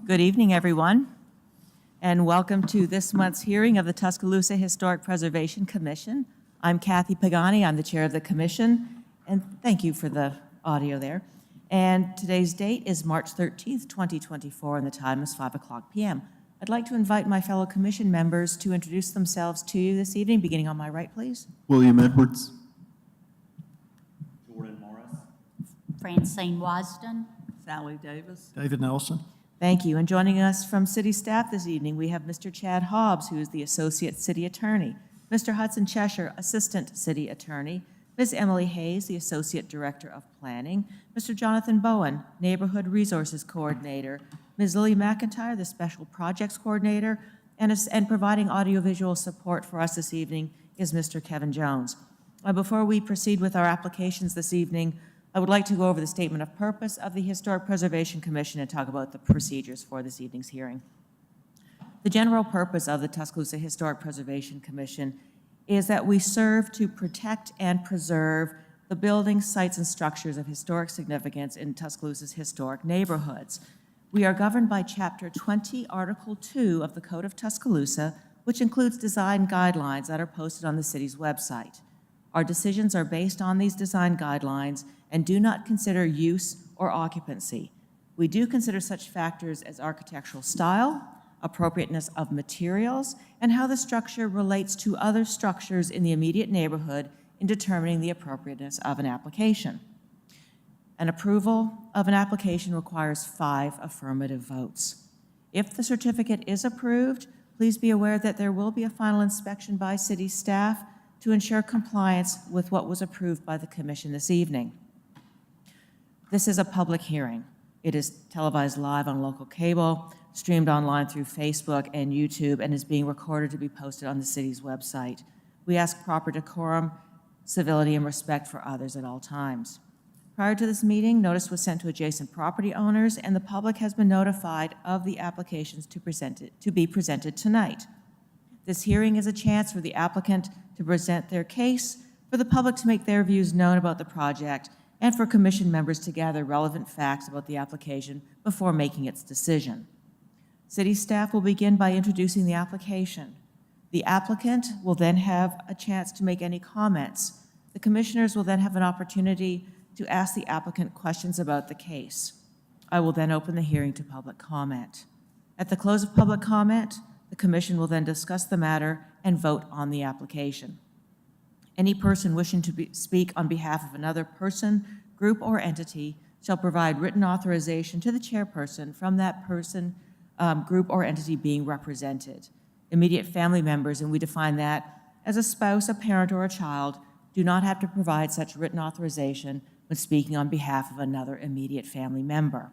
Good evening, everyone, and welcome to this month's hearing of the Tuscaloosa Historic Preservation Commission. I'm Kathy Pagani. I'm the chair of the commission, and thank you for the audio there. And today's date is March 13th, 2024, and the time is 5:00 p.m. I'd like to invite my fellow commission members to introduce themselves to you this evening, beginning on my right, please. William Edwards. Jordan Morris. Francine Wasden. Sally Davis. David Nelson. Thank you. And joining us from city staff this evening, we have Mr. Chad Hobbs, who is the Associate City Attorney, Mr. Hudson Cheshire, Assistant City Attorney, Ms. Emily Hayes, the Associate Director of Planning, Mr. Jonathan Bowen, Neighborhood Resources Coordinator, Ms. Lily McIntyre, the Special Projects Coordinator, and providing audiovisual support for us this evening is Mr. Kevin Jones. Before we proceed with our applications this evening, I would like to go over the statement of purpose of the Historic Preservation Commission and talk about the procedures for this evening's hearing. The general purpose of the Tuscaloosa Historic Preservation Commission is that we serve to protect and preserve the buildings, sites, and structures of historic significance in Tuscaloosa's historic neighborhoods. We are governed by Chapter 20, Article 2 of the Code of Tuscaloosa, which includes design guidelines that are posted on the city's website. Our decisions are based on these design guidelines and do not consider use or occupancy. We do consider such factors as architectural style, appropriateness of materials, and how the structure relates to other structures in the immediate neighborhood in determining the appropriateness of an application. An approval of an application requires 5 affirmative votes. If the certificate is approved, please be aware that there will be a final inspection by city staff to ensure compliance with what was approved by the commission this evening. This is a public hearing. It is televised live on local cable, streamed online through Facebook and YouTube, and is being recorded to be posted on the city's website. We ask proper decorum, civility, and respect for others at all times. Prior to this meeting, notice was sent to adjacent property owners, and the public has been notified of the applications to be presented tonight. This hearing is a chance for the applicant to present their case, for the public to make their views known about the project, and for commission members to gather relevant facts about the application before making its decision. City staff will begin by introducing the application. The applicant will then have a chance to make any comments. The commissioners will then have an opportunity to ask the applicant questions about the case. I will then open the hearing to public comment. At the close of public comment, the commission will then discuss the matter and vote on the application. Any person wishing to speak on behalf of another person, group, or entity shall provide written authorization to the chairperson from that person, group, or entity being represented. Immediate family members, and we define that as a spouse, a parent, or a child, do not have to provide such written authorization when speaking on behalf of another immediate family member.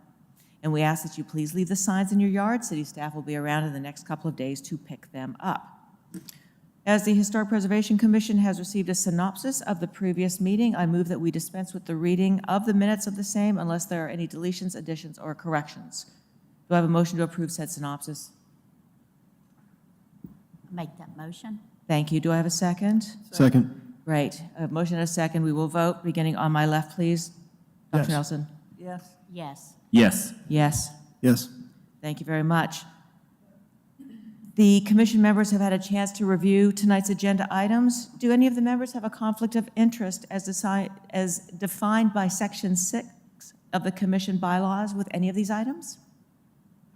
And we ask that you please leave the signs in your yard. City staff will be around in the next couple of days to pick them up. As the Historic Preservation Commission has received a synopsis of the previous meeting, I move that we dispense with the reading of the minutes of the same unless there are any deletions, additions, or corrections. Do I have a motion to approve said synopsis? Make that motion. Thank you. Do I have a second? Second. Great. A motion and a second. We will vote, beginning on my left, please. Dr. Yes. Nelson? Yes. Yes. Yes. Yes. Yes. Thank you very much. The commission members have had a chance to review tonight's agenda items. Do any of the members have a conflict of interest as defined by Section 6 of the commission bylaws with any of these items?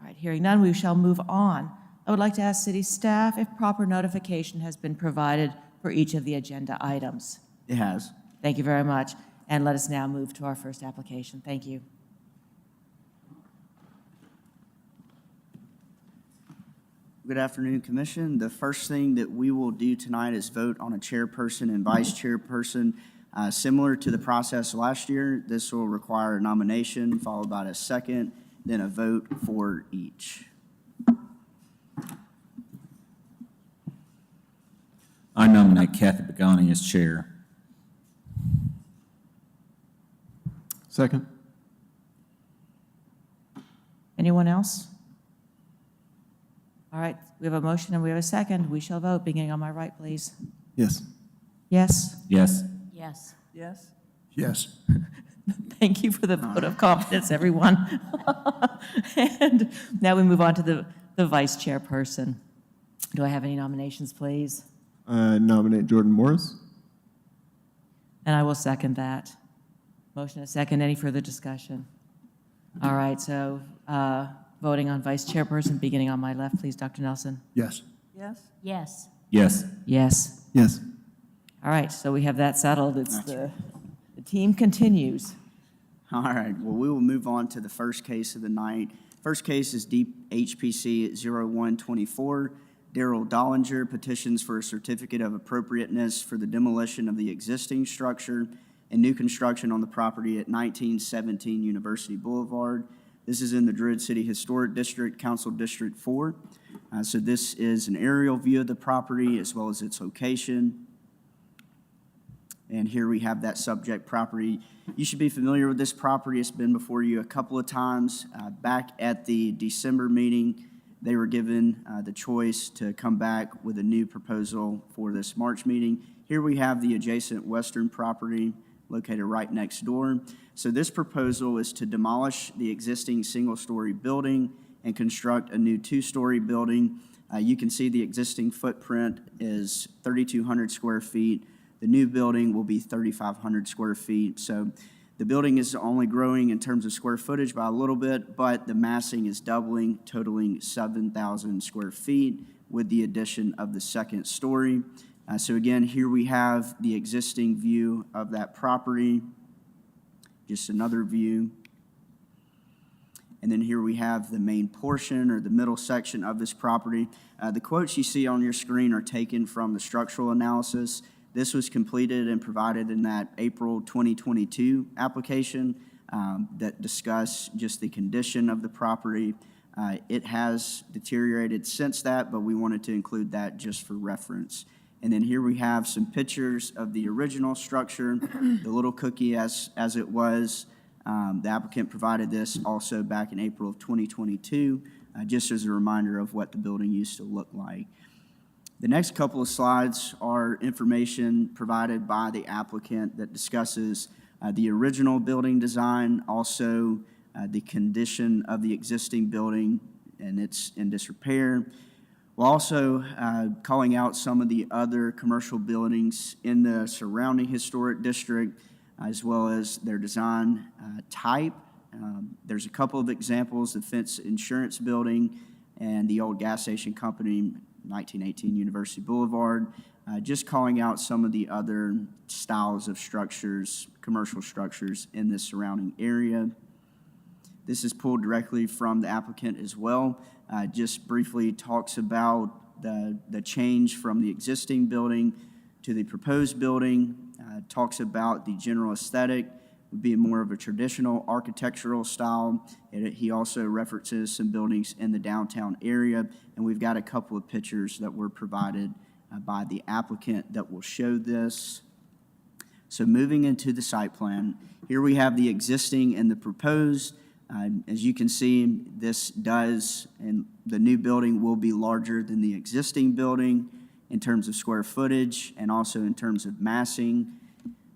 All right, hearing none, we shall move on. I would like to ask city staff if proper notification has been provided for each of the agenda items. It has. Thank you very much. And let us now move to our first application. Thank you. Good afternoon, Commission. The first thing that we will do tonight is vote on a chairperson and vice chairperson. Similar to the process last year, this will require a nomination followed by a second, then a vote for each. I nominate Kathy Pagani as chair. Second. Anyone else? All right, we have a motion and we have a second. We shall vote, beginning on my right, please. Yes. Yes? Yes. Yes. Yes. Yes. Thank you for the vote of confidence, everyone. And now we move on to the vice chairperson. Do I have any nominations, please? Nominate Jordan Morris. And I will second that. Motion is second. Any further discussion? All right, so voting on vice chairperson, beginning on my left, please, Dr. Nelson. Yes. Yes. Yes. Yes. Yes. Yes. All right, so we have that settled. It's the team continues. All right, well, we will move on to the first case of the night. First case is HPC 0124. Daryl Dollinger petitions for a certificate of appropriateness for the demolition of the existing structure and new construction on the property at 1917 University Boulevard. This is in the Druid City Historic District, Council District 4. So this is an aerial view of the property as well as its location. And here we have that subject property. You should be familiar with this property. It's been before you a couple of times. Back at the December meeting, they were given the choice to come back with a new proposal for this March meeting. Here we have the adjacent western property located right next door. So this proposal is to demolish the existing single-story building and construct a new two-story building. You can see the existing footprint is 3,200 square feet. The new building will be 3,500 square feet. So the building is only growing in terms of square footage by a little bit, but the massing is doubling, totaling 7,000 square feet with the addition of the second story. So again, here we have the existing view of that property, just another view. And then here we have the main portion or the middle section of this property. The quotes you see on your screen are taken from the structural analysis. This was completed and provided in that April 2022 application that discussed just the condition of the property. It has deteriorated since that, but we wanted to include that just for reference. And then here we have some pictures of the original structure, the little cookie as it was. The applicant provided this also back in April of 2022, just as a reminder of what the building used to look like. The next couple of slides are information provided by the applicant that discusses the original building design, also the condition of the existing building and it's in disrepair. We're also calling out some of the other commercial buildings in the surrounding historic district, as well as their design type. There's a couple of examples, the Fence Insurance Building and the old gas station company, 1918 University Boulevard, just calling out some of the other styles of structures, commercial structures in the surrounding area. This is pulled directly from the applicant as well. Just briefly talks about the change from the existing building to the proposed building, talks about the general aesthetic, would be more of a traditional architectural style. He also references some buildings in the downtown area, and we've got a couple of pictures that were provided by the applicant that will show this. So moving into the site plan, here we have the existing and the proposed. As you can see, this does, and the new building will be larger than the existing building in terms of square footage and also in terms of massing.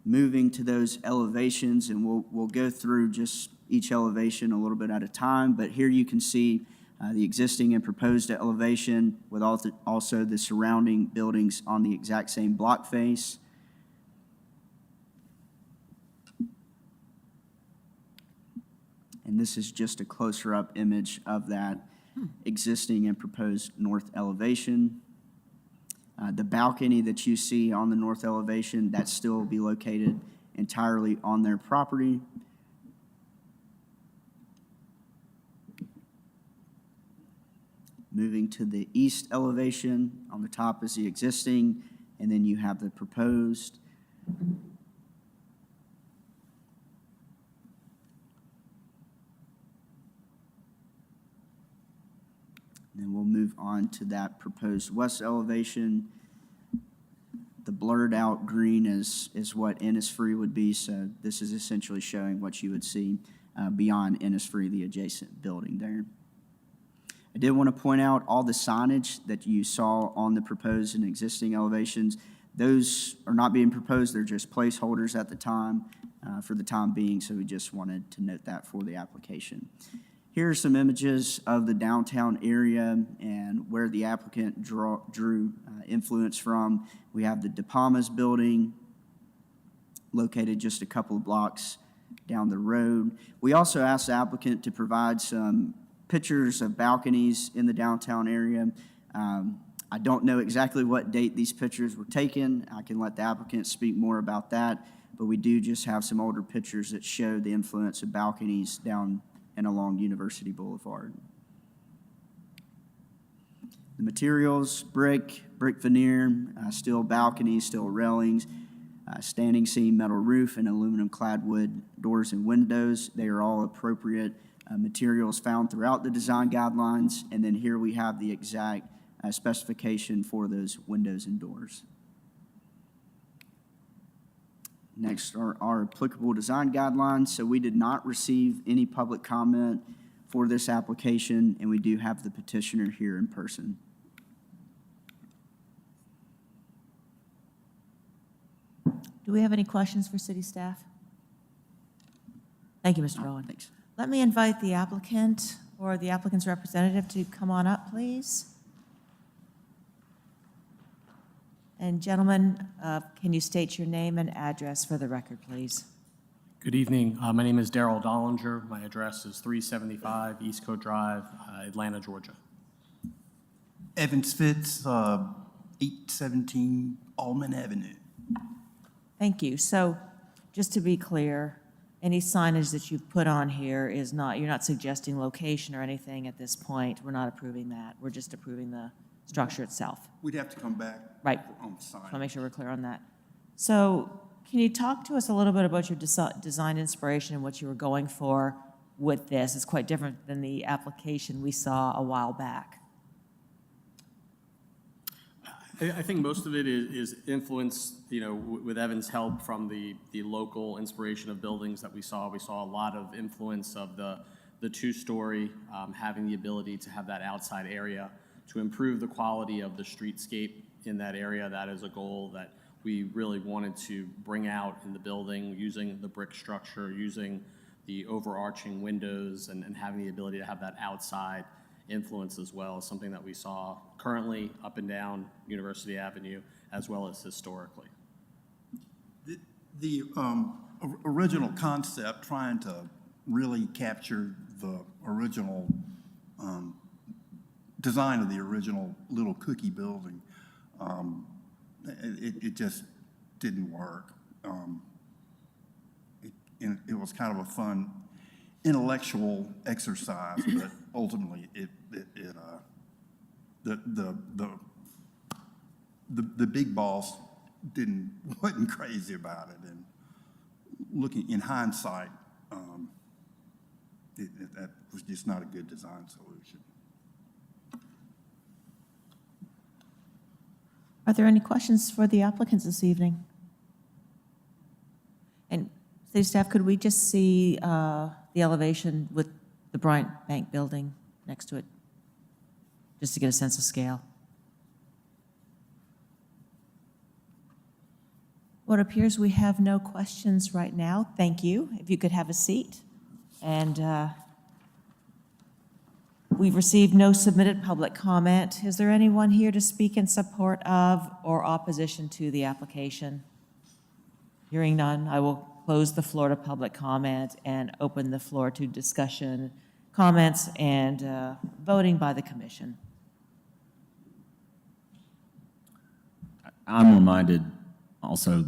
Moving to those elevations, and we'll go through just each elevation a little bit at a time, but here you can see the existing and proposed elevation with also the surrounding buildings on the exact same block face. And this is just a closer up image of that existing and proposed north elevation. The balcony that you see on the north elevation, that still will be located entirely on their property. Moving to the east elevation, on the top is the existing, and then you have the proposed. Then we'll move on to that proposed west elevation. The blurred out green is what Innisfree would be, so this is essentially showing what you would see beyond Innisfree, the adjacent building there. I did want to point out all the signage that you saw on the proposed and existing elevations. Those are not being proposed, they're just placeholders at the time. for the time being, so we just wanted to note that for the application. Here are some images of the downtown area and where the applicant drew influence from. We have the De Palma's building located just a couple of blocks down the road. We also asked the applicant to provide some pictures of balconies in the downtown area. I don't know exactly what date these pictures were taken. I can let the applicant speak more about that, but we do just have some older pictures that show the influence of balconies down and along University Boulevard. The materials: brick veneer, steel balconies, steel railings, standing seam metal roof, and aluminum clad wood doors and windows. They are all appropriate materials found throughout the design guidelines. And then here we have the exact specification for those windows and doors. Next are our applicable design guidelines. So we did not receive any public comment for this application, and we do have the petitioner here in person. Do we have any questions for city staff? Thank you, Mr. Rowan. Thanks. Let me invite the applicant or the applicant's representative to come on up, please. And gentlemen, can you state your name and address for the record, please? Good evening. My name is Daryl Dollinger. My address is 375 East Coast Drive, Atlanta, Georgia. Evans Fitz, 817 Allman Avenue. Thank you. So just to be clear, any signage that you've put on here is not, you're not suggesting location or anything at this point. We're not approving that. We're just approving the structure itself. We'd have to come back Right. on the sign. I want to make sure we're clear on that. So can you talk to us a little bit about your design inspiration and what you were going for with this? It's quite different than the application we saw a while back. I think most of it is influenced, with Evan's help from the local inspiration of buildings that we saw. We saw a lot of influence of the two-story, having the ability to have that outside area to improve the quality of the streetscape in that area. That is a goal that we really wanted to bring out in the building, using the brick structure, using the overarching windows, and having the ability to have that outside influence as well, is something that we saw currently up and down University Avenue, as well as historically. The original concept, trying to really capture the original design of the original little cookie building, it just didn't work. It was kind of a fun intellectual exercise, but ultimately the big boss wasn't crazy about it. And looking in hindsight, that was just not a good design solution. Are there any questions for the applicants this evening? And city staff, could we just see the elevation with the Bryant Bank building next to it, just to get a sense of scale? Well, it appears we have no questions right now. Thank you. If you could have a seat. And we've received no submitted public comment. Is there anyone here to speak in support of or opposition to the application? Hearing none, I will close the floor to public comment and open the floor to discussion, comments, and voting by the commission. I'm reminded also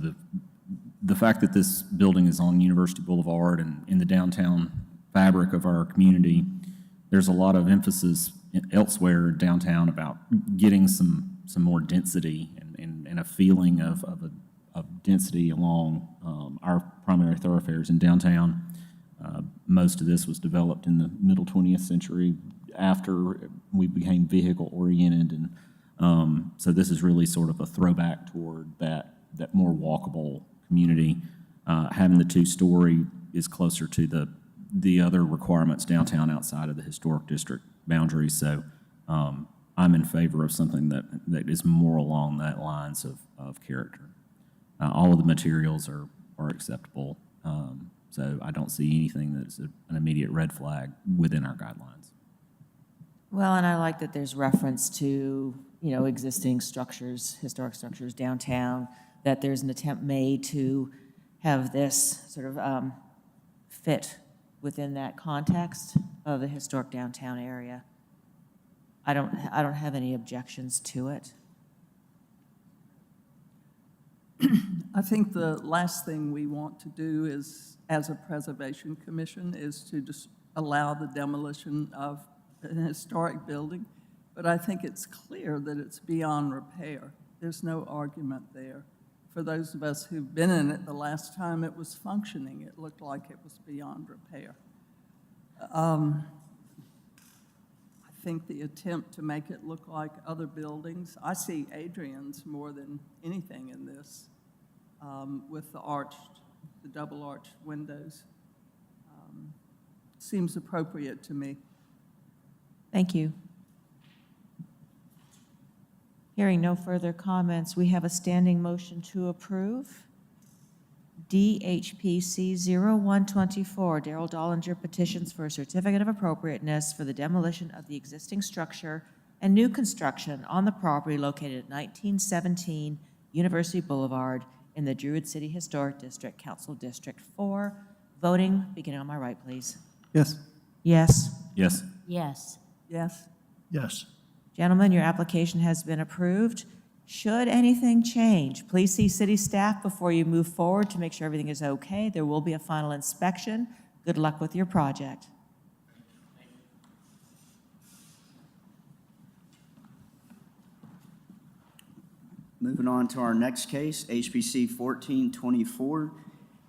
the fact that this building is on University Boulevard and in the downtown fabric of our community. There's a lot of emphasis elsewhere downtown about getting some more density and a feeling of density along our primary thoroughfares in downtown. Most of this was developed in the middle 20th century after we became vehicle-oriented, and so this is really sort of a throwback toward that more walkable community. Having the two-story is closer to the other requirements downtown outside of the historic district boundaries. So I'm in favor of something that is more along that lines of character. All of the materials are acceptable. So I don't see anything that's an immediate red flag within our guidelines. Well, and I like that there's reference to, existing structures, historic structures downtown, that there's an attempt made to have this sort of fit within that context of the historic downtown area. I don't have any objections to it. I think the last thing we want to do is, as a preservation commission, is to just allow the demolition of an historic building. But I think it's clear that it's beyond repair. There's no argument there. For those of us who've been in it, the last time it was functioning, it looked like it was beyond repair. I think the attempt to make it look like other buildings, I see Adrian's more than anything in this, with the double arched windows. Seems appropriate to me. Thank you. Hearing no further comments, we have a standing motion to approve. DHPC 0124, Darrell Dollinger petitions for a certificate of appropriateness for the demolition of the existing structure and new construction on the property located at 1917 University Boulevard in the Druid City Historic District, Council District 4. Voting, beginning on my right, please. Yes. Yes. Yes. Yes. Yes? Yes. Gentlemen, your application has been approved. Should anything change, please see city staff before you move forward to make sure everything is okay. There will be a final inspection. Good luck with your project. Moving on to our next case, HPC 1424.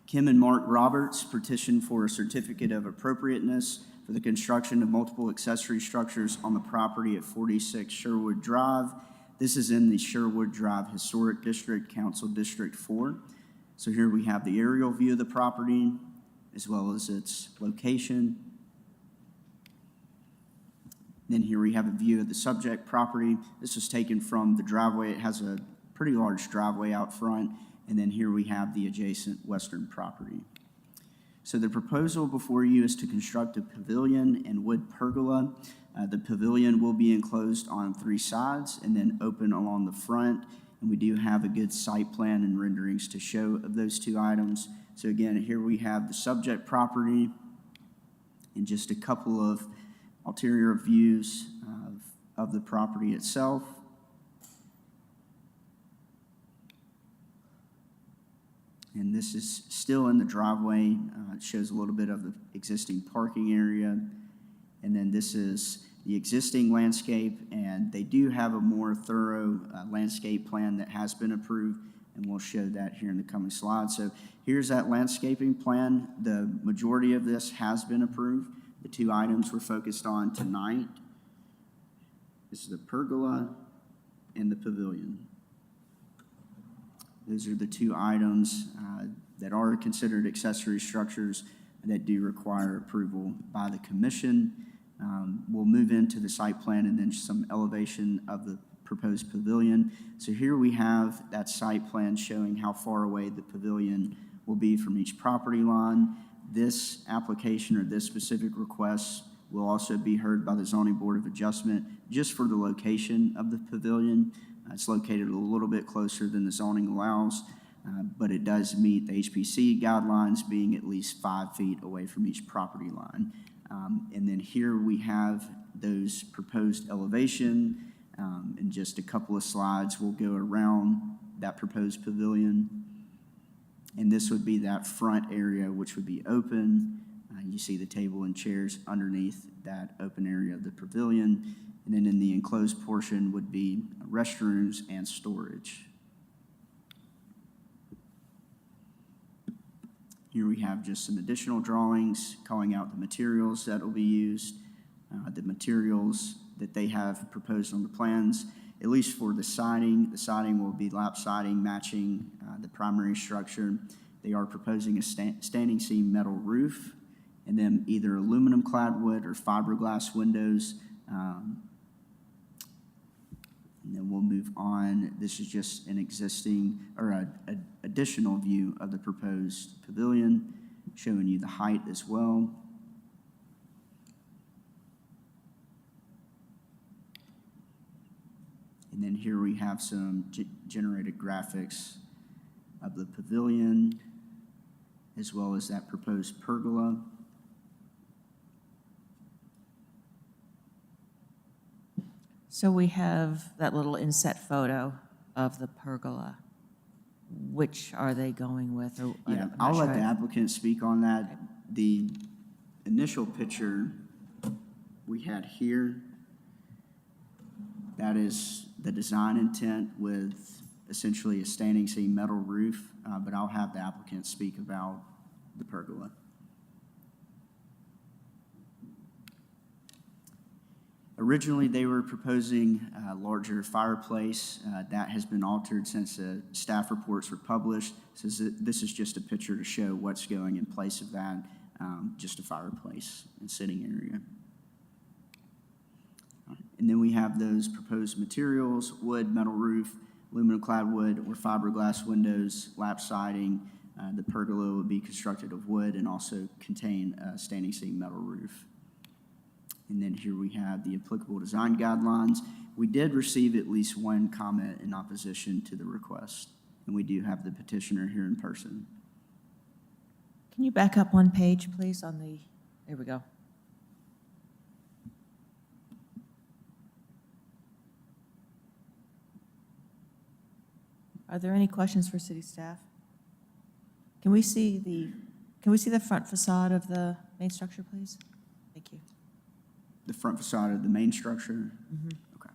Kim and Mark Roberts petition for a certificate of appropriateness for the construction of multiple accessory structures on the property at 46 Sherwood Drive. This is in the Sherwood Drive Historic District, Council District 4. So here we have the aerial view of the property as well as its location. Then here we have a view of the subject property. This was taken from the driveway. It has a pretty large driveway out front. And then here we have the adjacent western property. So the proposal before you is to construct a pavilion and wood pergola. The pavilion will be enclosed on 3 sides and then open along the front. And we do have a good site plan and renderings to show of those 2 items. So again, here we have the subject property and just a couple of ulterior views of the property itself. And this is still in the driveway. It shows a little bit of the existing parking area. And then this is the existing landscape, and they do have a more thorough landscape plan that has been approved, and we'll show that here in the coming slides. So here's that landscaping plan. The majority of this has been approved. The 2 items we're focused on tonight is the pergola and the pavilion. Those are the 2 items that are considered accessory structures that do require approval by the commission. We'll move into the site plan and then some elevation of the proposed pavilion. So here we have that site plan showing how far away the pavilion will be from each property line. This application or this specific request will also be heard by the Zoning Board of Adjustment just for the location of the pavilion. It's located a little bit closer than the zoning allows, but it does meet the HPC guidelines, being at least 5 feet away from each property line. And then here we have those proposed elevation. In just a couple of slides, we'll go around that proposed pavilion. And this would be that front area, which would be open. You see the table and chairs underneath that open area of the pavilion. And then in the enclosed portion would be restrooms and storage. Here we have just some additional drawings calling out the materials that will be used, the materials that they have proposed on the plans, at least for the siding. The siding will be lap siding matching the primary structure. They are proposing a standing seam metal roof, and then either aluminum clad wood or fiberglass windows. And then we'll move on. This is just an existing or an additional view of the proposed pavilion. showing you the height as well. And then here we have some generated graphics of the pavilion, as well as that proposed pergola. So we have that little inset photo of the pergola. Which are they going with? Or, Yeah, I'm not I'll let sure. the applicant speak on that. The initial picture we had here, that is the design intent with essentially a standing seam metal roof, but I'll have the applicant speak about the pergola. Originally, they were proposing a larger fireplace. That has been altered since the staff reports were published. So this is just a picture to show what's going in place of that, just a fireplace and sitting area. And then we have those proposed materials: wood, metal roof, aluminum clad wood, or fiberglass windows, lap siding. The pergola would be constructed of wood and also contain a standing seam metal roof. And then here we have the applicable design guidelines. We did receive at least one comment in opposition to the request, and we do have the petitioner here in person. Can you back up one page, please, on the, there we go. Are there any questions for city staff? Can we see the front facade of the main structure, please? Thank you. The front facade of the main structure? Okay.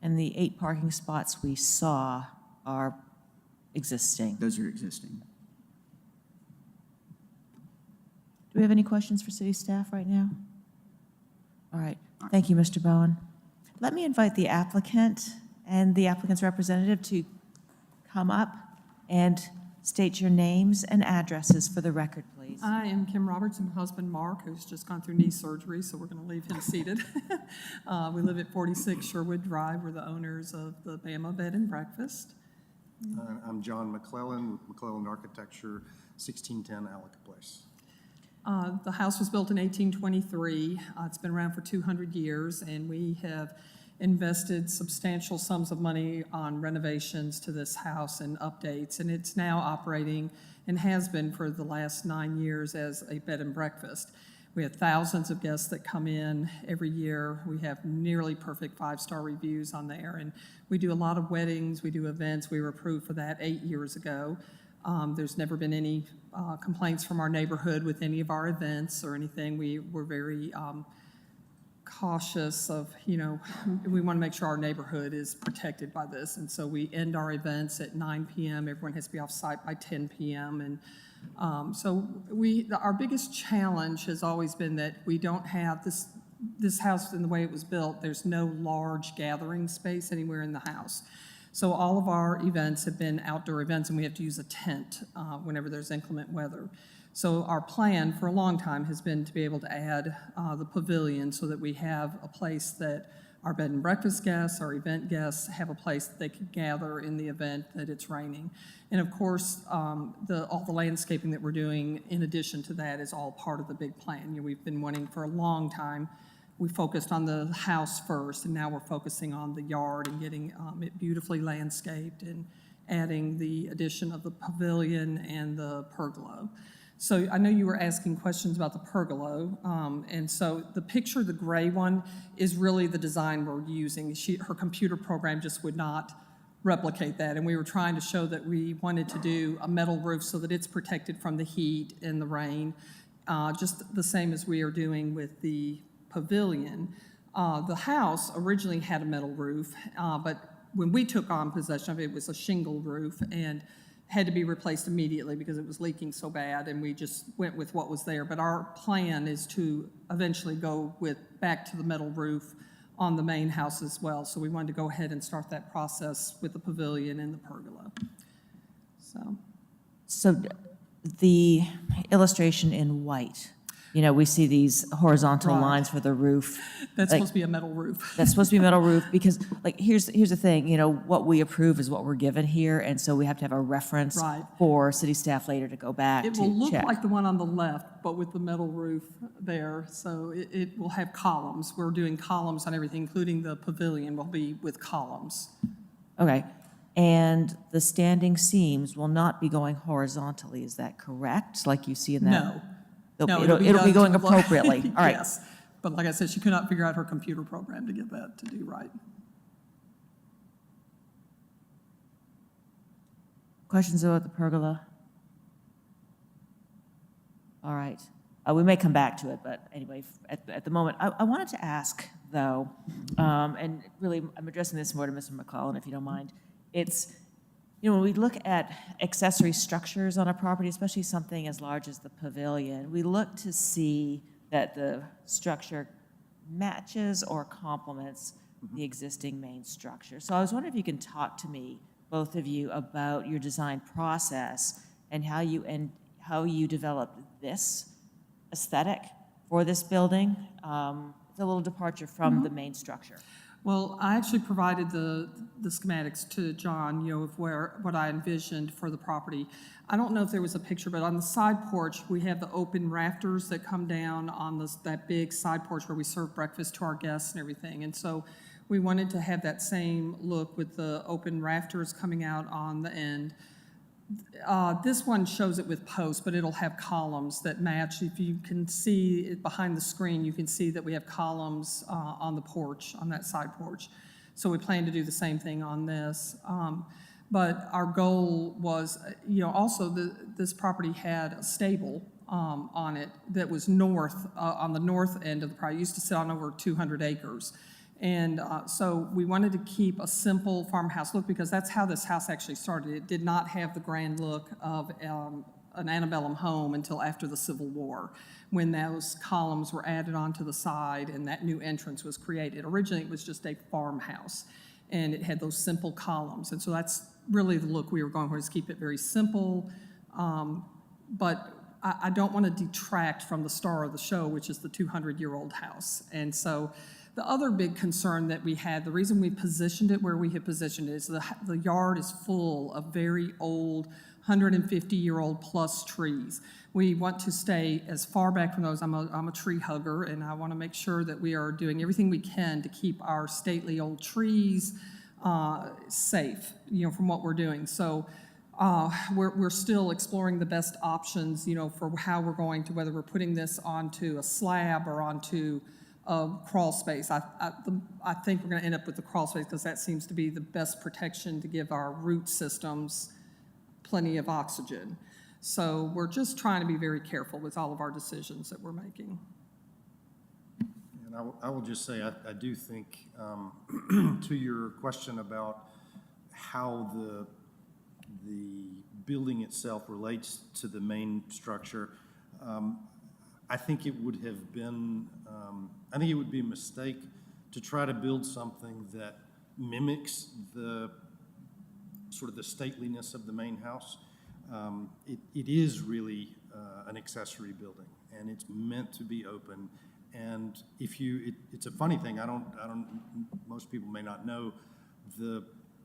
And the 8 parking spots we saw are existing. Those are existing. Do we have any questions for city staff right now? All right, thank you, Mr. Bowen. Let me invite the applicant and the applicant's representative to come up and state your names and addresses for the record, please. I am Kim Roberts, and my husband Mark, who's just gone through knee surgery, so we're going to leave him seated. We live at 46 Sherwood Drive. We're the owners of the Bama Bed and Breakfast. I'm John McClellan with McClellan Architecture, 1610 Alec Place. The house was built in 1823. It's been around for 200 years, and we have invested substantial sums of money on renovations to this house and updates, and it's now operating and has been for the last 9 years as a bed and breakfast. We have thousands of guests that come in every year. We have nearly perfect 5-star reviews on there, and we do a lot of weddings, we do events. We were approved for that 8 years ago. There's never been any complaints from our neighborhood with any of our events or anything. We're very cautious of, we want to make sure our neighborhood is protected by this. And so we end our events at 9 p.m. Everyone has to be off site by 10 p.m. And so our biggest challenge has always been that we don't have this house in the way it was built. There's no large gathering space anywhere in the house. So all of our events have been outdoor events, and we have to use a tent whenever there's inclement weather. So our plan for a long time has been to be able to add the pavilion so that we have a place that our bed and breakfast guests, our event guests have a place that they can gather in the event that it's raining. And of course, all the landscaping that we're doing in addition to that is all part of the big plan. We've been wanting for a long time. We focused on the house first, and now we're focusing on the yard and getting it beautifully landscaped and adding the addition of the pavilion and the pergola. So I know you were asking questions about the pergola, and so the picture, the gray one, is really the design we're using. Her computer program just would not replicate that, and we were trying to show that we wanted to do a metal roof so that it's protected from the heat and the rain, just the same as we are doing with the pavilion. The house originally had a metal roof, but when we took on possession of it, it was a shingle roof and had to be replaced immediately because it was leaking so bad, and we just went with what was there. But our plan is to eventually go back to the metal roof on the main house as well. So we wanted to go ahead and start that process with the pavilion and the pergola. So, So the illustration in white, you know, we see these horizontal Right. lines for the roof. that's Like, supposed to be a metal roof. that's supposed to be metal roof, because, like, here's the thing, you know, what we approve is what we're given here, and so we have to have a reference Right. for city staff later to go back It to will look check. like the one on the left, but with the metal roof there, so it will have columns. We're doing columns on everything, including the pavilion will be with columns. Okay, and the standing seams will not be going horizontally, is that correct, like you see in that? No. No, It'll be done going to look- appropriately, all right. Yes, but like I said, she could not figure out her computer program to get that to do right. Questions about the pergola? All right. We may come back to it, but anyway, at the moment, I wanted to ask, though, and really, I'm addressing this more to Mr. McClellan, if you don't mind. It's, you know, when we look at accessory structures on a property, especially something as large as the pavilion, we look to see that the structure matches or complements the existing main structure. So I was wondering if you can talk to me, both of you, about your design process and how you developed this aesthetic for this building. It's a little departure from the main structure. Well, I actually provided the schematics to John, you know, of what I envisioned for the property. I don't know if there was a picture, but on the side porch, we have the open rafters that come down on that big side porch where we serve breakfast to our guests and everything. And so we wanted to have that same look with the open rafters coming out on the end. This one shows it with posts, but it'll have columns that match. If you can see it behind the screen, you can see that we have columns on the porch, on that side porch. So we plan to do the same thing on this. But our goal was, you know, also this property had a stable on it that was north, on the north end of the property. It used to sit on over 200 acres. And so we wanted to keep a simple farmhouse look because that's how this house actually started. It did not have the grand look of an antebellum home until after the Civil War, when those columns were added onto the side and that new entrance was created. Originally, it was just a farmhouse, and it had those simple columns. And so that's really the look we were going for, is keep it very simple. But I don't want to detract from the star of the show, which is the 200-year-old house. And so the other big concern that we had, the reason we positioned it where we had positioned it, is the yard is full of very old, 150-year-old plus trees. We want to stay as far back from those. I'm a tree hugger, and I want to make sure that we are doing everything we can to keep our stately old trees safe, you know, from what we're doing. So we're still exploring the best options, you know, for how we're going to, whether we're putting this onto a slab or onto crawl space. I think we're going to end up with the crawl space because that seems to be the best protection to give our root systems plenty of oxygen. So we're just trying to be very careful with all of our decisions that we're making. And I will just say, I do think, to your question about how the building itself relates to the main structure, I think it would have been, I think it would be a mistake to try to build something that mimics the sort of the stateliness of the main house. It is really an accessory building, and it's meant to be open. And if it's a funny thing. I don't. Most people may not know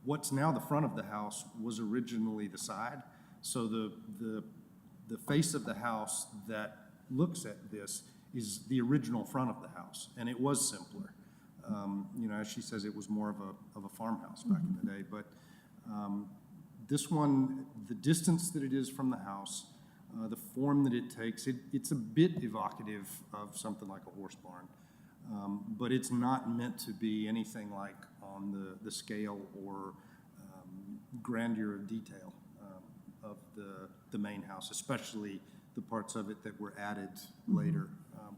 what's now the front of the house was originally the side. So the face of the house that looks at this is the original front of the house, and it was simpler. You know, as she says, it was more of a farmhouse back in the day. But this one, the distance that it is from the house, the form that it takes, it's a bit evocative of something like a horse barn, but it's not meant to be anything like on the scale or grandeur of detail of the main house, especially the parts of it that were added later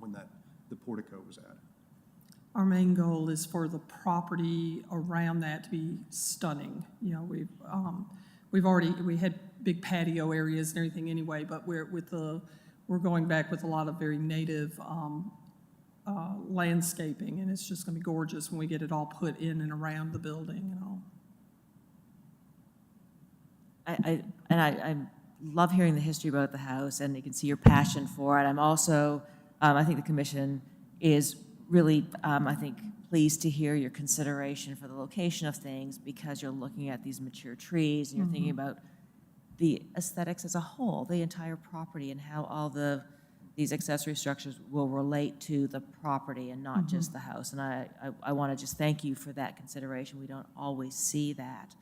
when the portico was added. Our main goal is for the property around that to be stunning. You know, we had big patio areas and everything anyway, but we're going back with a lot of very native landscaping, and it's just going to be gorgeous when we get it all put in and around the building and all. I love hearing the history about the house, and you can see your passion for it. I'm also, I think the commission is really, I think, pleased to hear your consideration for the location of things, because you're looking at these mature trees, and you're thinking about the aesthetics as a whole, the entire property, and how all these accessory structures will relate to the property and not just the house. And I want to just thank you for that consideration. We don't always see that.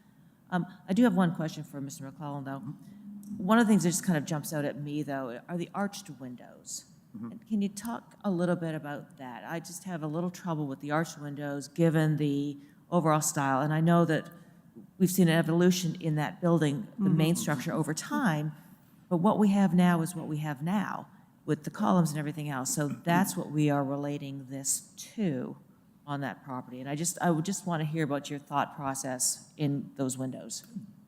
I do have one question for Mr. McClellan, though. One of the things that just kind of jumps out at me, though, are the arched windows. Can you talk a little bit about that? I just have a little trouble with the arched windows, given the overall style. And I know that we've seen an evolution in that building, the main structure, over time, but what we have now is what we have now, with the columns and everything else. So that's what we are relating this to on that property. And I would just want to hear about your thought process in those windows.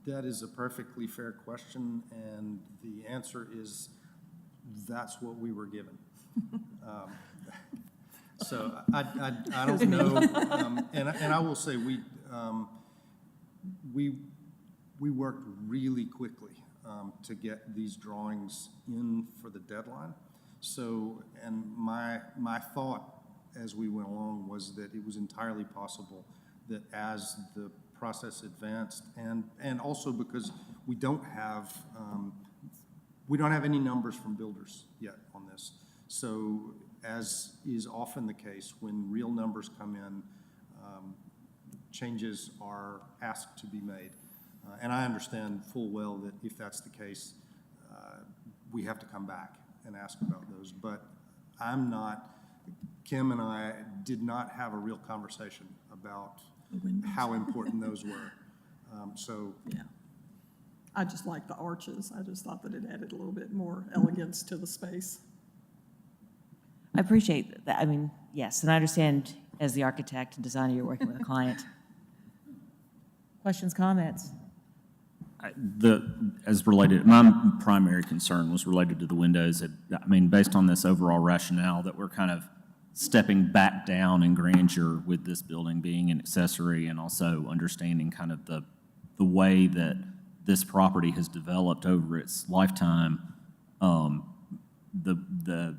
That is a perfectly fair question, and the answer is that's what we were given. So I don't know, and I will say we worked really quickly to get these drawings in for the deadline. So, and my thought as we went along was that it was entirely possible that as the process advanced, and also because we don't have any numbers from builders yet on this. So, as is often the case, when real numbers come in, changes are asked to be made. And I understand full well that if that's the case, we have to come back and ask about those. But Kim and I did not have a real conversation about how important those were. Yeah. I just like the arches. I just thought that it added a little bit more elegance to the space. I appreciate that. I mean, yes, and I understand as the architect and designer, you're working with a client. Questions, comments? As related, my primary concern was related to the windows. I mean, based on this overall rationale that we're kind of stepping back down in grandeur with this building being an accessory, and also understanding kind of the way that this property has developed over its lifetime, the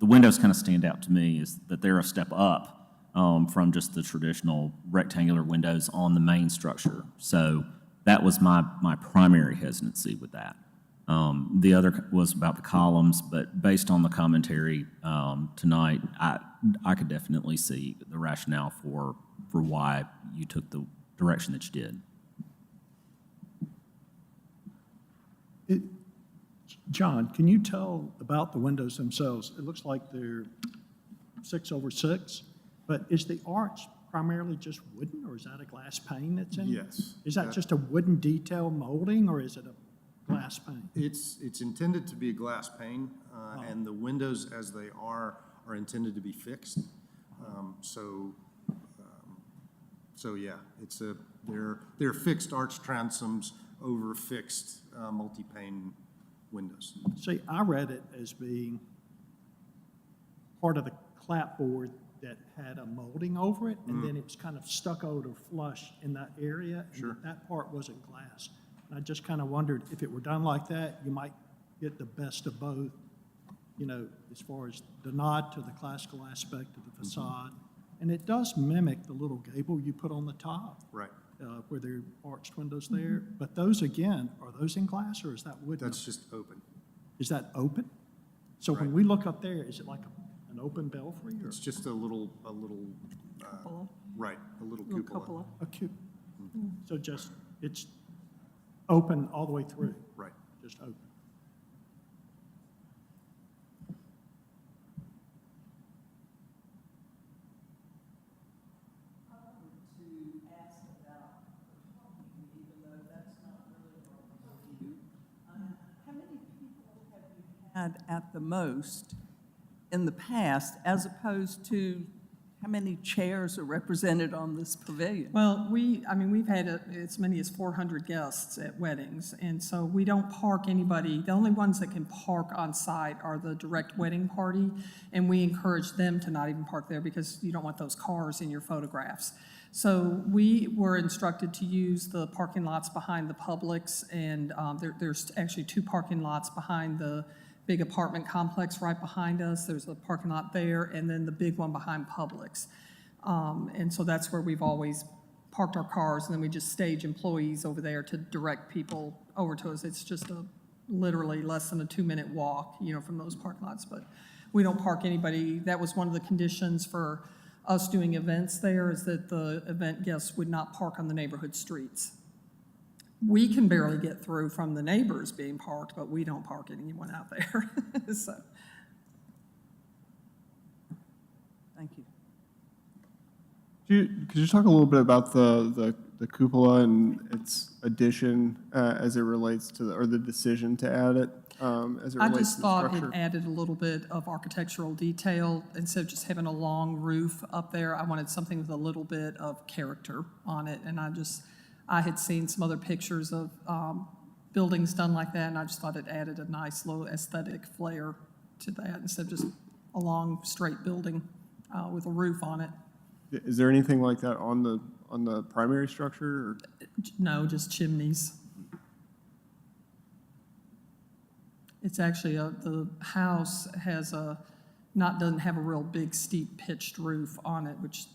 windows kind of stand out to me is that they're a step up from just the traditional rectangular windows on the main structure. So that was my primary hesitancy with that. The other was about the columns, but based on the commentary tonight, I could definitely see the rationale for why you took the direction that you did. John, can you tell about the windows themselves? It looks like they're 6/6, but is the arch primarily just wooden, or is that a glass pane that's in? Yes. Is that just a wooden detail molding, or is it a glass pane? It's intended to be a glass pane, and the windows as they are intended to be fixed. So yeah, they're fixed arch transoms over fixed multi-pane windows. See, I read it as being part of the clapboard that had a molding over it, and then it was kind of stuccoed or flush in that area, and that part wasn't glass. And I just kind of wondered if it were done like that, you might get the best of both, you know, as far as the nod to the classical aspect of the facade. And it does mimic the little gable you put on the top. Right. Where there are arched windows there. But those, again, are those in glass, or is that wood? That's just open. Is that open? So when we look up there, is it like an open belfry? Or? It's just a little Cupola. Right, a little Little cupola. cupola. A cube. So just, it's open all the way through? Right. Just open. Had at the most in the past, as opposed to how many chairs are represented on this pavilion? Well, we've had as many as 400 guests at weddings, and so we don't park anybody. The only ones that can park on site are the direct wedding party, and we encourage them to not even park there because you don't want those cars in your photographs. So we were instructed to use the parking lots behind the Publix, and there's actually 2 parking lots behind the big apartment complex right behind us. There's a parking lot there, and then the big one behind Publix. And so that's where we've always parked our cars, and then we just stage employees over there to direct people over to us. It's just literally less than a 2-minute walk, from those parking lots. But we don't park anybody. That was one of the conditions for us doing events there, is that the event guests would not park on the neighborhood streets. We can barely get through from the neighbors being parked, but we don't park anyone out there. So, Thank you. Could you talk a little bit about the cupola and its addition as it relates to, or the decision to add it as it I relates just to the thought structure? it added a little bit of architectural detail. Instead of just having a long roof up there, I wanted something with a little bit of character on it. And I had seen some other pictures of buildings done like that, and I just thought it added a nice little aesthetic flair to that, instead of just a long, straight building with a roof on it. Is there anything like that on the primary structure? Or? No, just chimneys. It's actually the house has doesn't have a real big, steep, pitched roof on it, which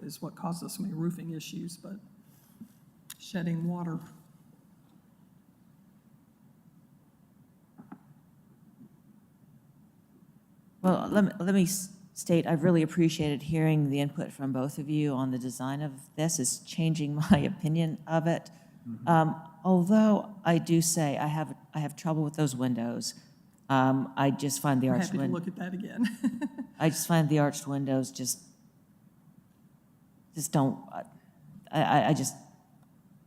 is what causes us so many roofing issues, but shedding water. Well, let me state, I've really appreciated hearing the input from both of you on the design of this. It's changing my opinion of it. Although I do say I have trouble with those windows. I just find the I'm arched happy to windows. look at that again. I just find the arched windows just don't. I just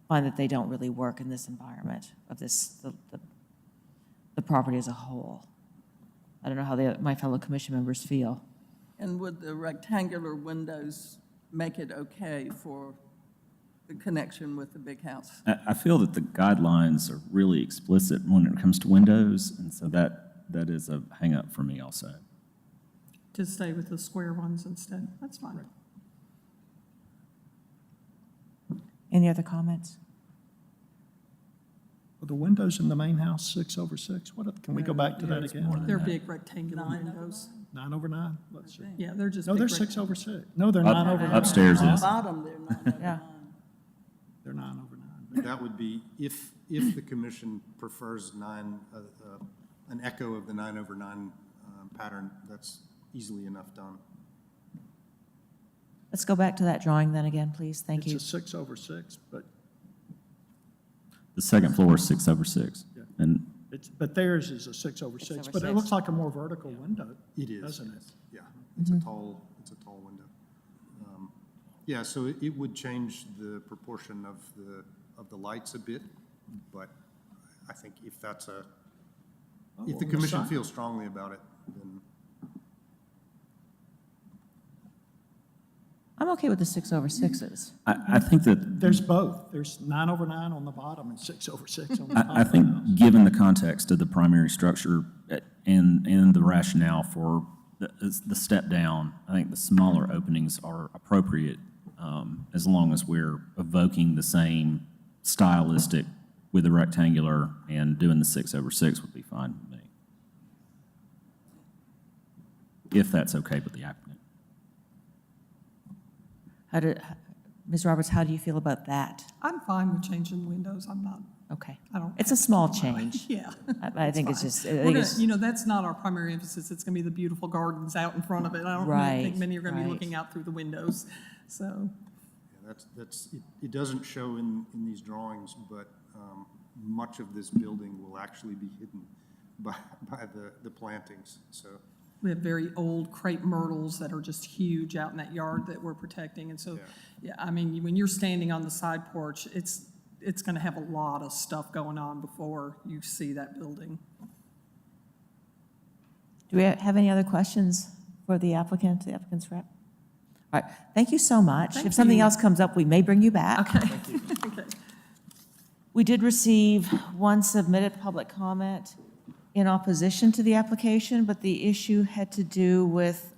find that they don't really work in this environment of the property as a whole. I don't know how my fellow commission members feel. And would the rectangular windows make it okay for the connection with the big house? I feel that the guidelines are really explicit when it comes to windows, and so that is a hang-up for me also. To stay with the square ones instead. That's fine. Any other comments? Are the windows in the main house 6/6? Can we go back to that again? They're big rectangular windows. 9/9? Let's see. Yeah, they're just No, big they're rect- 6/6. No, they're 9/9. Upstairs On the is. bottom, they're not. Yeah. They're 9/9. That would be, if the commission prefers an echo of the 9/9 pattern, that's easily enough done. Let's go back to that drawing then again, please. Thank you. It's a 6/6, but The second floor is 6/6. Yeah. And but theirs is a 6/6, but it looks like a more vertical window. It is. Doesn't it? Yeah, it's a tall window. Yeah, so it would change the proportion of the lights a bit, but I think if that's if the on the commission side. feels strongly about it, then I'm okay with the 6/6s. I think that There's both. There's 9/9 on the bottom and 6/6 on the top. I think, given the context of the primary structure and the rationale for the step down, I think the smaller openings are appropriate, as long as we're evoking the same stylistic with the rectangular, and doing the 6/6 would be fine with me, if that's okay with the applicant. Ms. Roberts, how do you feel about that? I'm fine with changing the windows. I'm not, Okay. I don't. It's a small change. Yeah. I think it's fine. just, We're gonna, that's not our primary emphasis. It's gonna be the beautiful gardens out in front of it. I don't really think Right, many are gonna be right. looking out through the windows, so. yeah, it doesn't show in these drawings, but much of this building will actually be hidden by the plantings, so. We have very old crepe myrtles that are just huge out in that yard that we're protecting. And so, yeah, I mean, when you're standing on the side porch, it's going to have a lot of stuff going on before you see that building. Do we have any other questions for the applicant's rep? All right, thank you so much. Thank If something you. else comes up, we may bring you back. Okay. Okay. We did receive one submitted public comment in opposition to the application, but the issue had to do with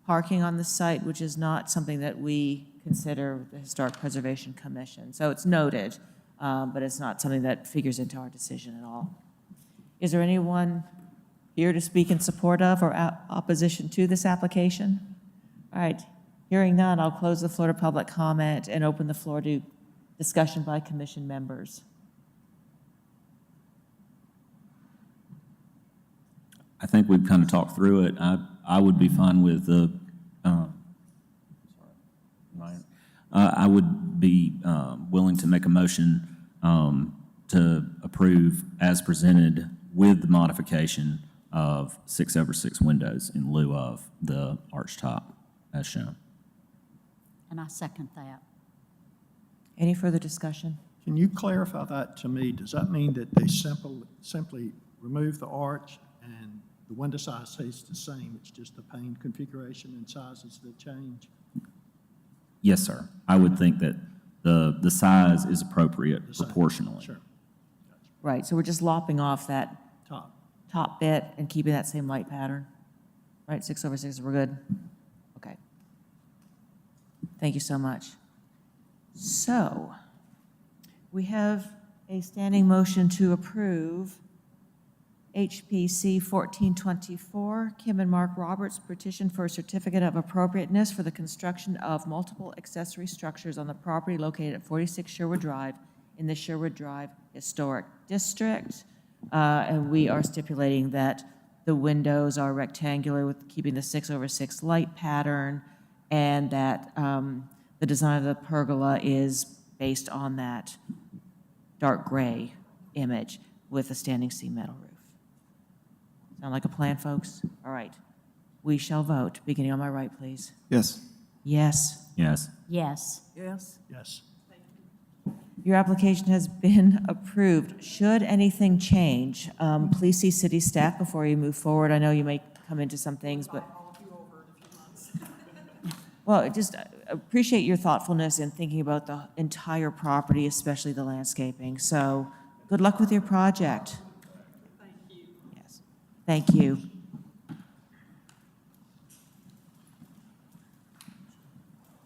parking on the site, which is not something that we consider the Historic Preservation Commission. So it's noted, but it's not something that figures into our decision at all. Is there anyone here to speak in support of or opposition to this application? All right, hearing none, I'll close the floor to public comment and open the floor to discussion by commission members. I think we've kind of talked through it. I would be fine with the, I would be willing to make a motion to approve as presented with the modification of 6/6 windows in lieu of the arch top as shown. And I second that. Any further discussion? Can you clarify that to me? Does that mean that they simply remove the arch and the window size stays the same? It's just the pane configuration and sizes that change? Yes, sir. I would think that the size is appropriate The same. proportionally. Sure. Right, so we're just lopping off that Top. top bit and keeping that same light pattern? Right, 6/6, we're good? Okay. Thank you so much. So, we have a standing motion to approve HPC 1424, Kim and Mark Roberts petition for a certificate of appropriateness for the construction of multiple accessory structures on the property located at 46 Sherwood Drive in the Sherwood Drive Historic District. And we are stipulating that the windows are rectangular with keeping the 6/6 light pattern, and that the design of the pergola is based on that dark gray image with a standing seam metal roof. Sound like a plan, folks? All right. We shall vote, beginning on my right, please. Yes. Yes. Yes. Yes. Yes? Yes. Your application has been approved. Should anything change, please see city staff before you move forward. I know you may come into some things, but. Well, just appreciate your thoughtfulness in thinking about the entire property, especially the landscaping. So good luck with your project. Thank you. Yes. Thank you.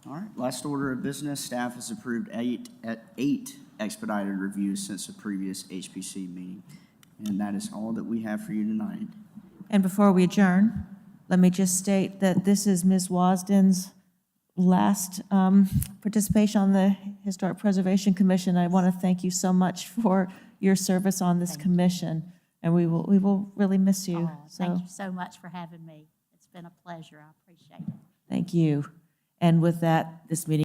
All right, last order of business, staff has approved eight expedited reviews since the previous HPC meeting. And that is all that we have for you tonight. And before we adjourn, let me just state that this is Ms. Wasden's last participation on the Historic Preservation Commission. I want to thank you so much for your service on this commission, and we will really miss you. Oh, thank you so much for having me. It's been a pleasure. I appreciate it. Thank you. And with that, this meeting